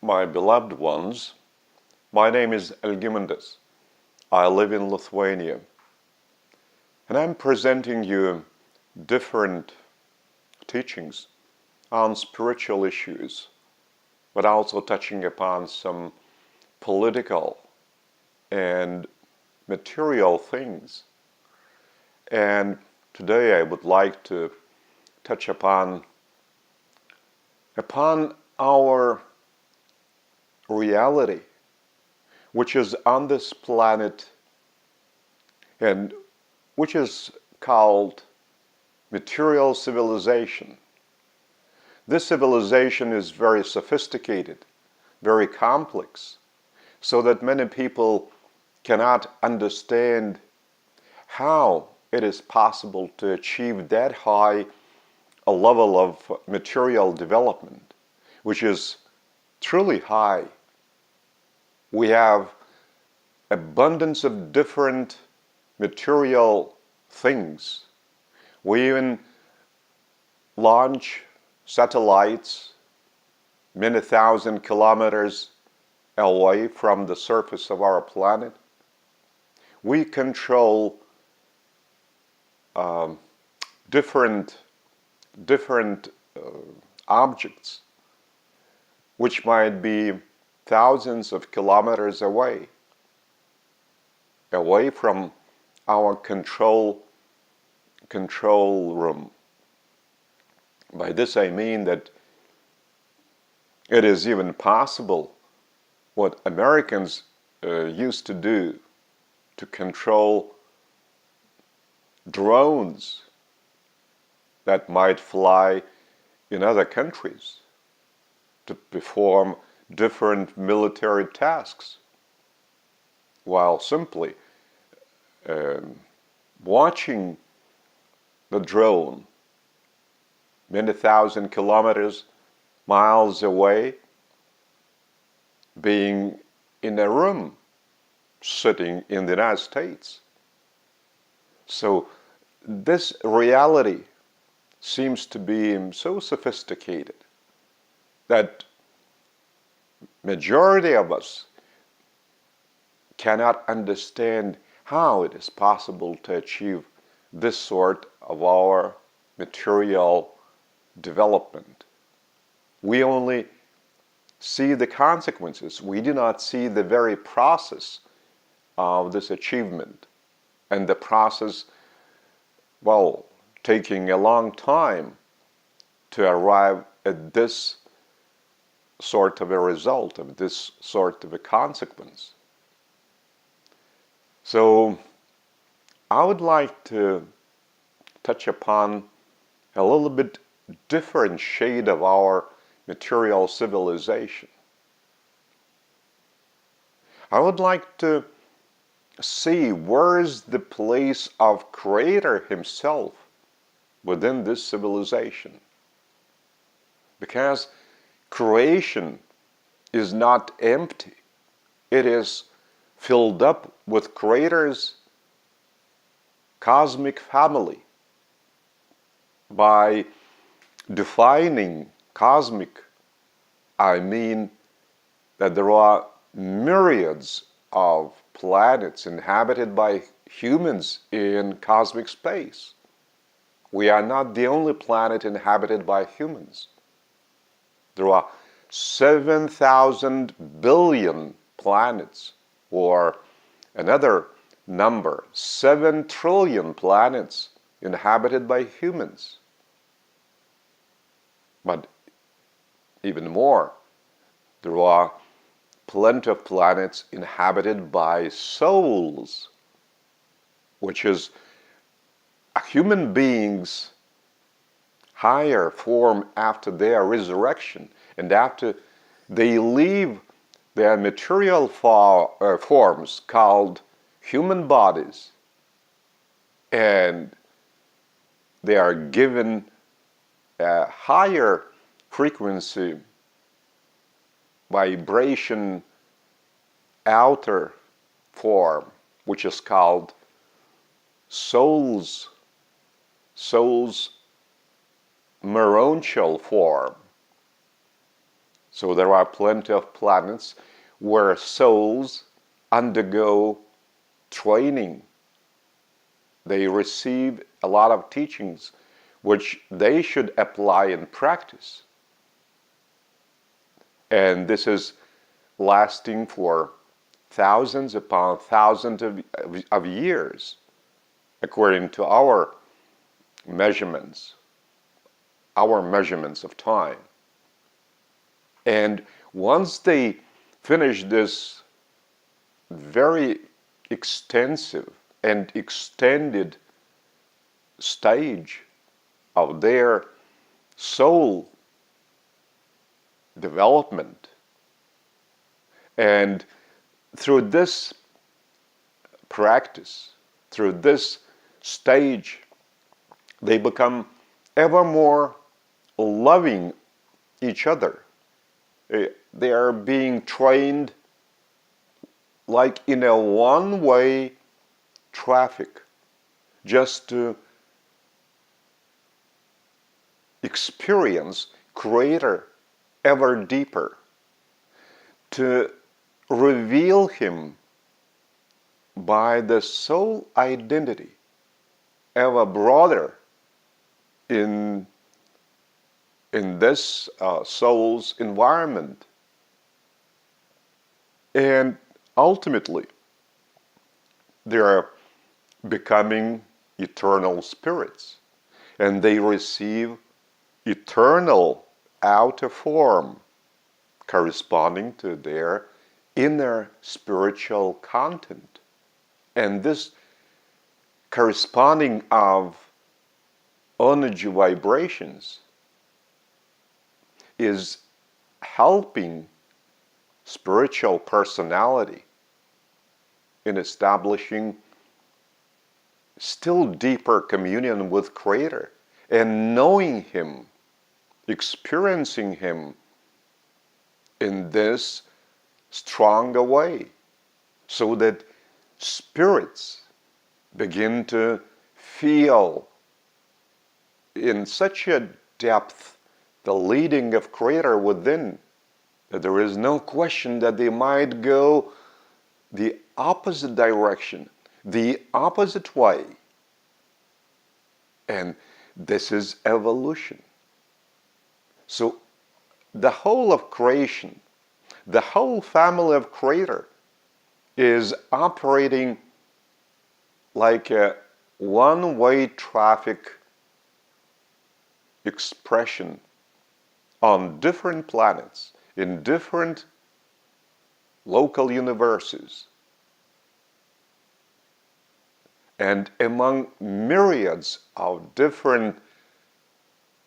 my beloved ones. My name is Algimantas. I live in Lithuania. And I'm presenting you different teachings on spiritual issues, but also touching upon some political and material things. And today I would like to touch upon our reality, which is on this planet and which is called material civilization. This civilization is very sophisticated, very complex, so that many people cannot understand how it is possible to achieve that high a level of material development, which is truly high. We have abundance of different material things. We even launch satellites many thousand kilometers away from the surface of our planet. We control different objects which might be thousands of kilometers away from our control room. By this I mean that it is even possible what Americans used to do to control drones that might fly in other countries to perform different military tasks, while simply watching the drone many thousand miles away, being in a room sitting in the United States. So this reality seems to be so sophisticated that majority of us cannot understand how it is possible to achieve this sort of our material development. We only see the consequences. We do not see the very process of this achievement, and the process, well, taking a long time to arrive at this sort of a result, of this sort of a consequence. So I would like to touch upon a little bit different shade of our material civilization. I would like to see where is the place of Creator himself within this civilization. Because creation is not empty. It is filled up with Creator's cosmic family. By defining cosmic, I mean that there are myriads of planets inhabited by humans in cosmic space. We are not the only planet inhabited by humans. There are 7,000 billion planets, or another number, 7 trillion planets inhabited by humans. But even more, there are plenty of planets inhabited by souls, which is a human being's higher form after their resurrection and after they leave their material forms called human bodies, and they are given a higher frequency vibration outer form, which is called soul's meronchial form. So there are plenty of planets where souls undergo training. They receive a lot of teachings which they should apply in practice. And this is lasting for thousands upon thousands of years, according to our measurements of time. And once they finish this very extensive and extended stage of their soul development, and through this practice, through this stage, they become ever more loving each other. They are being trained like in a one-way traffic, just to experience Creator ever deeper, to reveal Him by the soul identity ever broader in this soul's environment. And ultimately, they are becoming eternal spirits, and they receive eternal outer form corresponding to their inner spiritual content. And this corresponding of energy vibrations is helping spiritual personality in establishing still deeper communion with Creator and knowing Him, experiencing Him in this stronger way, so that spirits begin to feel in such a depth the leading of Creator within, that there is no question that they might go the opposite direction, the opposite way. And this is evolution. So the whole of creation, the whole family of Creator is operating like a one-way traffic expression on different planets, in different local universes, and among myriads of different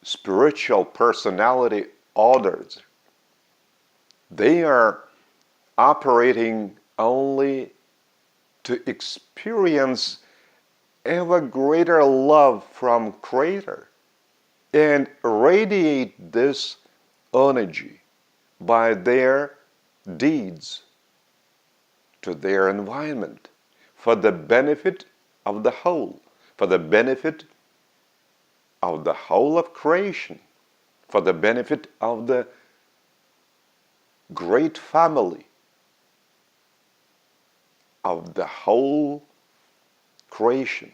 spiritual personality orders. They are operating only to experience ever greater love from Creator and radiate this energy by their deeds to their environment for the benefit of the whole, for the benefit of the whole of creation, for the benefit of the great family of the whole creation.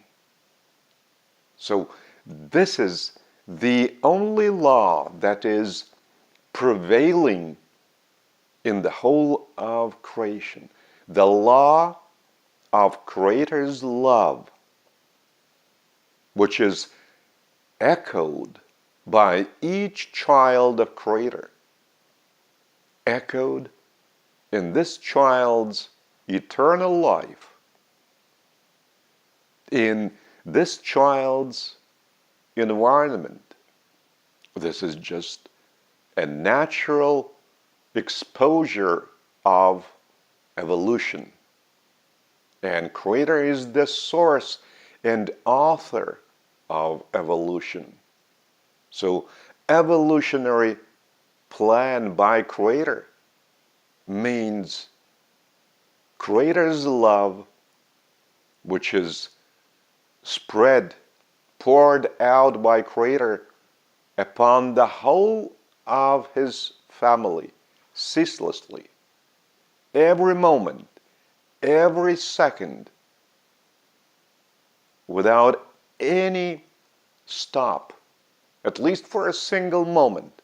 So this is the only law that is prevailing in the whole of creation. The law of Creator's love, which is echoed by each child of Creator, echoed in this child's eternal life, in this child's environment. This is just a natural exposure of evolution. And Creator is the source and author of evolution. So, evolutionary plan by Creator means Creator's love, which is spread, poured out by Creator upon the whole of His family, ceaselessly, every moment, every second, without any stop, at least for a single moment.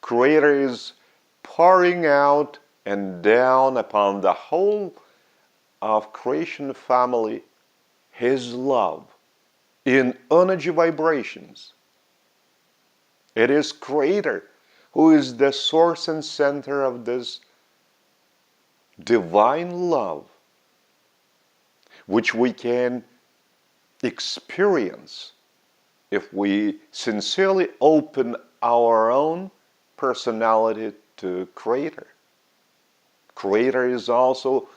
Creator is pouring out and down upon the whole of creation family His love in energy vibrations. It is Creator who is the source and center of this divine love, which we can experience if we sincerely open our own personality to Creator. Creator is also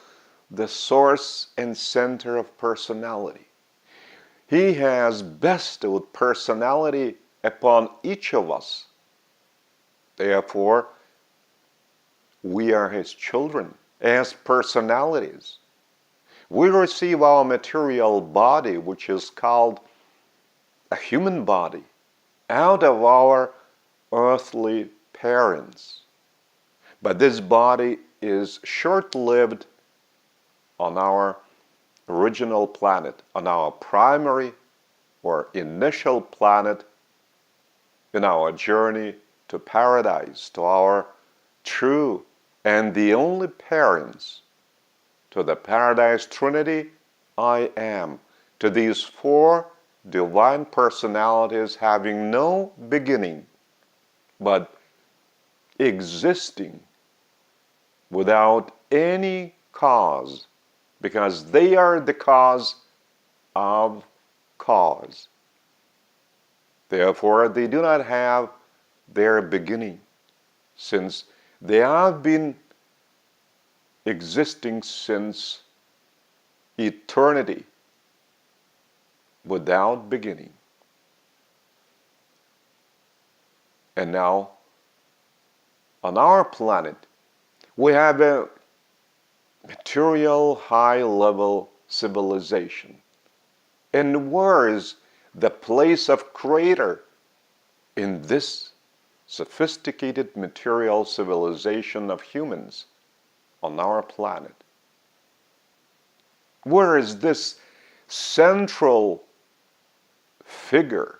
the source and center of personality. He has bestowed personality upon each of us. Therefore, we are His children as personalities. We receive our material body, which is called a human body, out of our earthly parents. But this body is short-lived on our original planet, on our primary or initial planet in our journey to paradise, to our true and the only parents, to the Paradise Trinity, I am, to these four divine personalities having no beginning, but existing without any cause, because they are the cause of cause. Therefore, they do not have their beginning, since they have been existing since eternity without beginning. And now, on our planet, we have a material high-level civilization. And where is the place of Creator in this sophisticated material civilization of humans on our planet? Where is this central figure,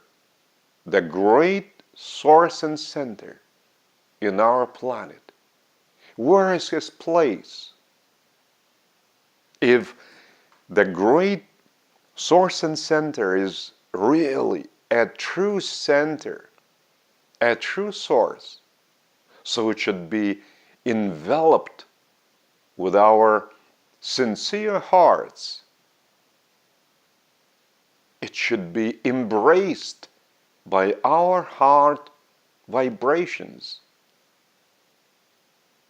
the great source and center in our planet? Where is His place? If the great source and center is really a true center, a true source, so it should be enveloped with our sincere hearts. It should be embraced by our heart vibrations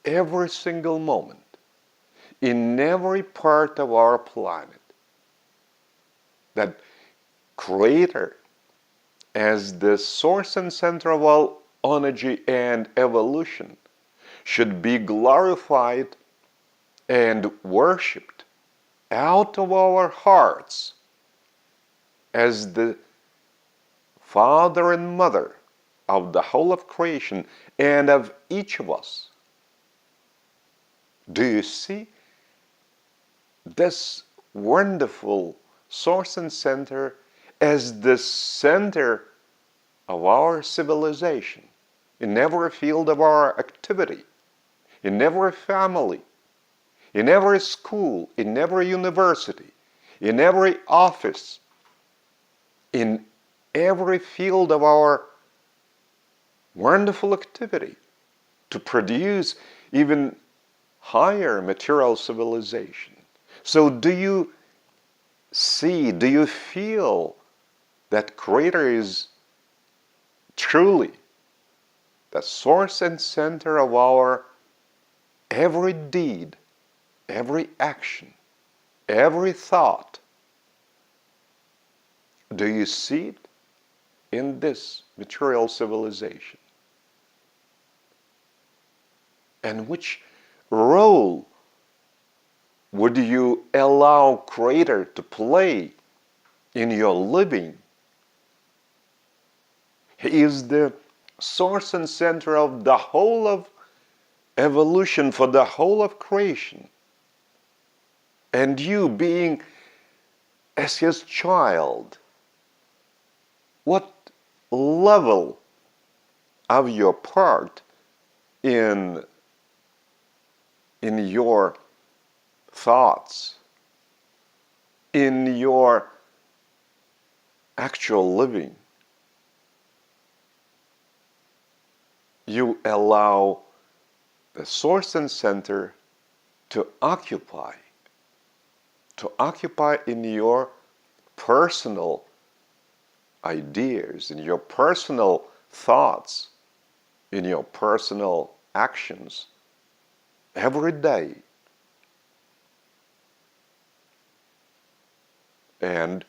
every single moment, in every part of our planet. That Creator, as the source and center of all energy and evolution, should be glorified and worshipped out of our hearts as the Father and Mother of the whole of creation and of each of us. Do you see this wonderful source and center as the center of our civilization, in every field of our activity, in every family, in every school, in every university, in every office, in every field of our wonderful activity, to produce even higher material civilization? So do you see, do you feel that Creator is truly the source and center of our every deed, every action, every thought? Do you see it in this material civilization? And which role would you allow Creator to play in your living? He is the source and center of the whole of evolution for the whole of creation, and you being as his child, what level of your part in your thoughts, in your actual living, you allow the source and center to occupy in your personal ideas, in your personal thoughts, in your personal actions every day. And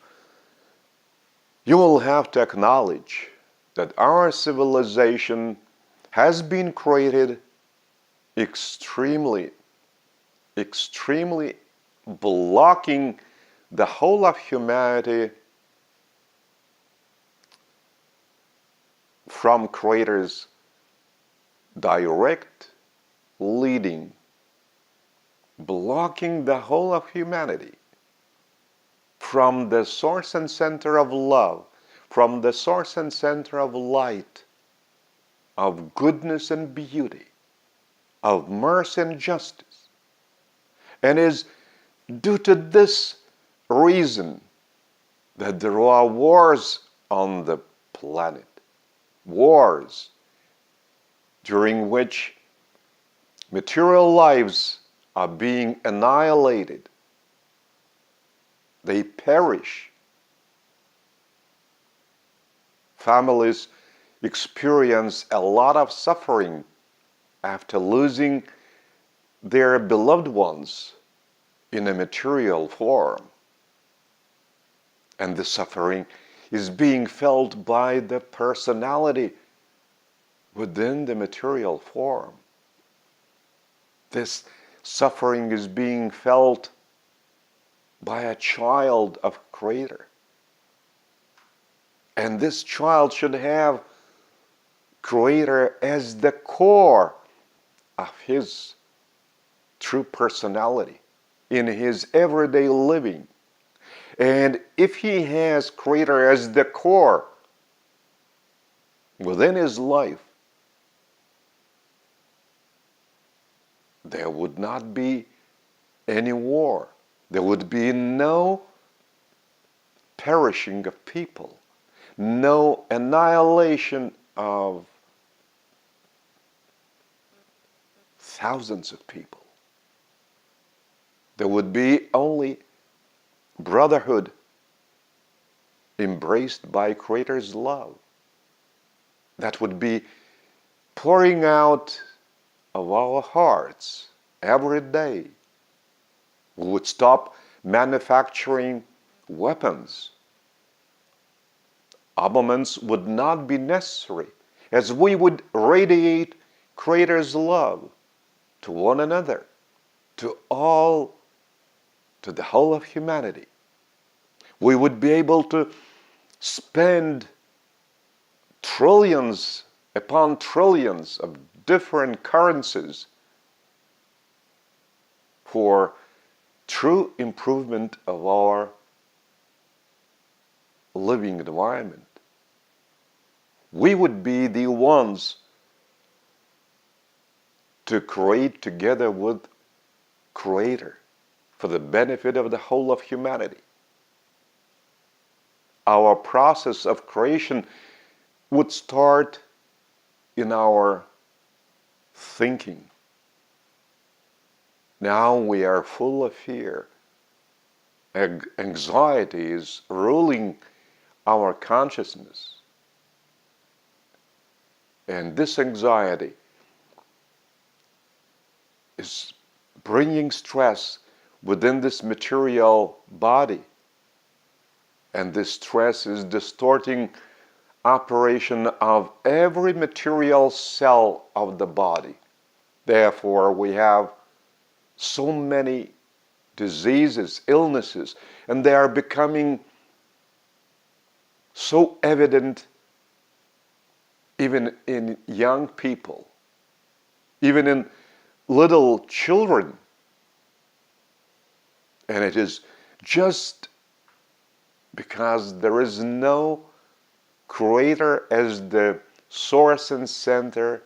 you will have to acknowledge that our civilization has been created extremely blocking the whole of humanity from Creator's direct leading, blocking the whole of humanity from the source and center of love, from the source and center of light, of goodness and beauty, of mercy and justice. And is due to this reason that there are wars on the planet, wars during which material lives are being annihilated. They perish. Families experience a lot of suffering after losing their beloved ones in a material form. And the suffering is being felt by the personality within the material form. This suffering is being felt by a child of Creator. And this child should have Creator as the core of his true personality in his everyday living. And if he has Creator as the core within his life, there would not be any war. There would be no perishing of people, no annihilation of thousands of people. There would be only brotherhood embraced by Creator's love. That would be pouring out of our hearts every day. We would stop manufacturing weapons. Armaments would not be necessary, as we would radiate Creator's love to one another, to the whole of humanity. We would be able to spend trillions upon trillions of different currencies for true improvement of our living environment. We would be the ones to create together with Creator for the benefit of the whole of humanity. Our process of creation would start in our thinking. Now we are full of fear. Anxiety is ruling our consciousness. And this anxiety is bringing stress within this material body. And this stress is distorting operation of every material cell of the body. Therefore, we have so many diseases, illnesses, and they are becoming so evident even in young people, even in little children. And it is just because there is no Creator as the source and center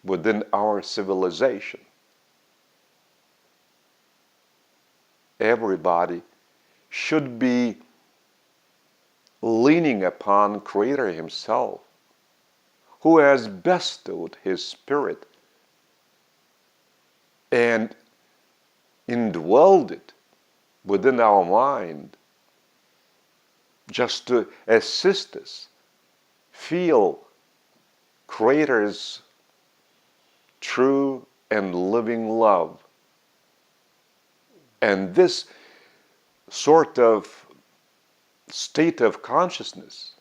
within our civilization. Everybody should be leaning upon Creator Himself, who has bestowed His Spirit and indwelled it within our mind just to assist us feel Creator's true and living love. And this sort of state of consciousness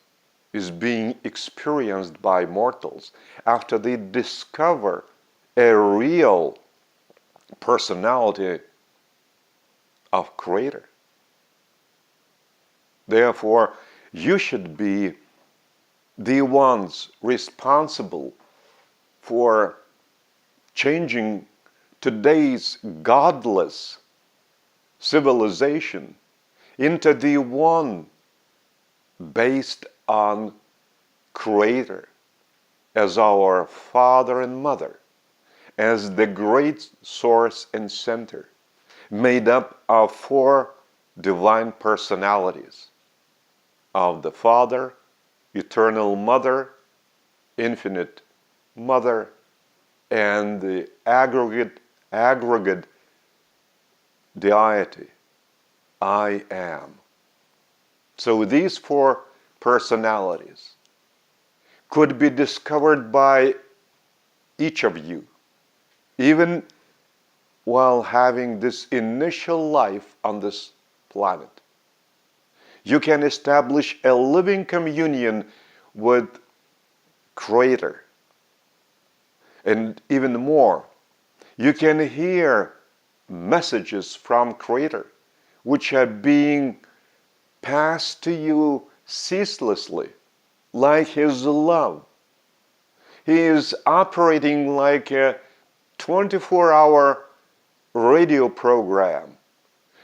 is being experienced by mortals after they discover a real personality of Creator. Therefore, you should be the ones responsible for changing today's godless civilization into the one based on Creator as our Father and Mother, as the great source and center, made up of 4 divine personalities of the Father, Eternal Mother, Infinite Mother, and the Aggregate Deity, I am. So these 4 personalities could be discovered by each of you, even while having this initial life on this planet. You can establish a living communion with Creator. And even more, you can hear messages from Creator which are being passed to you ceaselessly, like His love. He is operating like a 24-hour radio program,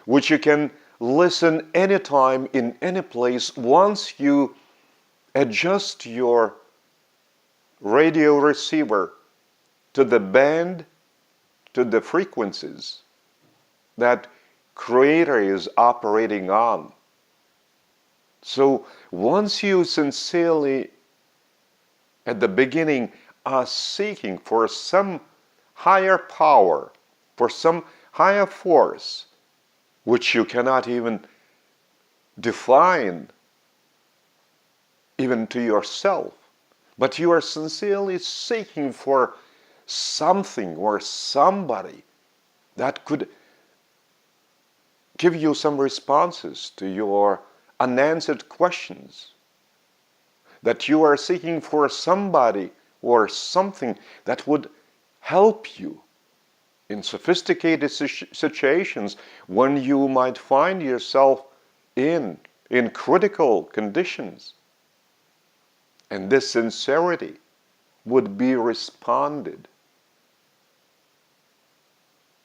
which you can listen anytime in any place once you adjust your radio receiver to the band, to the frequencies that Creator is operating on. So once you sincerely, at the beginning, are seeking for some higher power, for some higher force, which you cannot even define even to yourself, but you are sincerely seeking for something or somebody that could give you some responses to your unanswered questions, that you are seeking for somebody or something that would help you in sophisticated situations when you might find yourself in critical conditions. And this sincerity would be responded.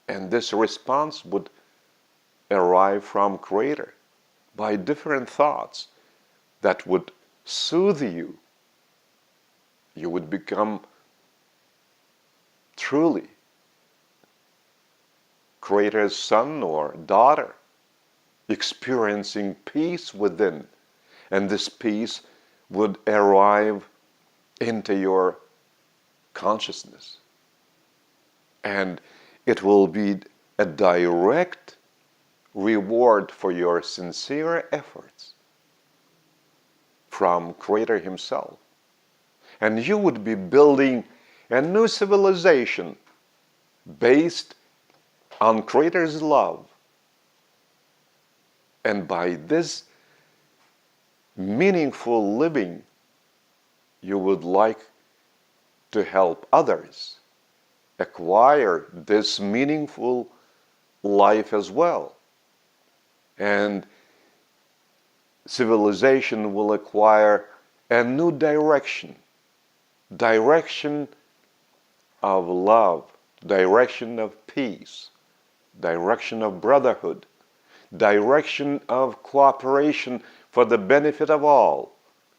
And this response would arrive from Creator by different thoughts that would soothe you. You would become truly Creator's son or daughter, experiencing peace within, and this peace would arrive into your consciousness. And it will be a direct reward for your sincere efforts from Creator Himself. And you would be building a new civilization based on Creator's love. And by this meaningful living, you would like to help others acquire this meaningful life as well. And civilization will acquire a new direction of love, direction of peace, direction of brotherhood, direction of cooperation for the benefit of all,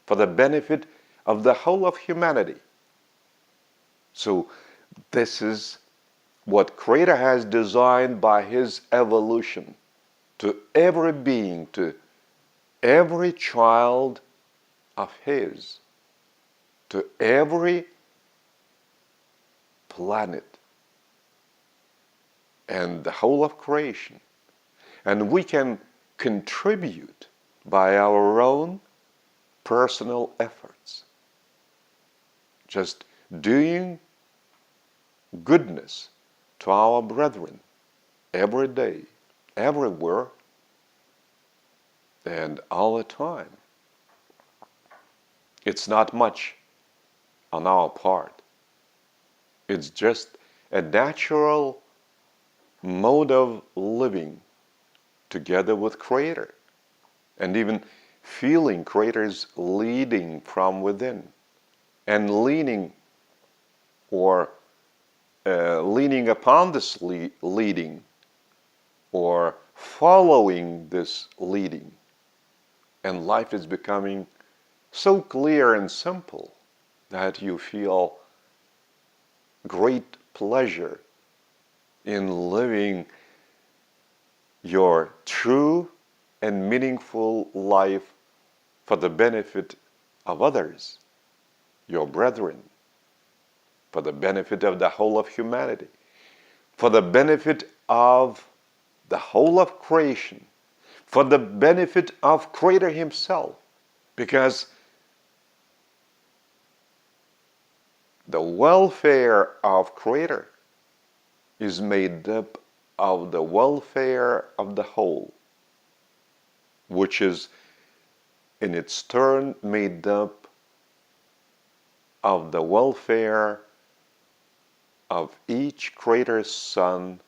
for the benefit of the whole of humanity. So this is what Creator has designed by His evolution to every being, to every child of His, to every planet and the whole of creation. And we can contribute by our own personal efforts, just doing goodness to our brethren every day, everywhere, and all the time. It's not much on our part. It's just a natural mode of living together with Creator, and even feeling Creator's leading from within, and leaning upon this leading, or following this leading. And life is becoming so clear and simple that you feel great pleasure in living your true and meaningful life for the benefit of others, your brethren, for the benefit of the whole of humanity, for the benefit of the whole of creation, for the benefit of Creator Himself, because the welfare of Creator is made up of the welfare of the whole, which is in its turn made up of the welfare of each Creator's son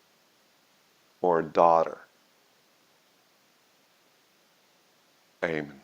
or daughter. Amen.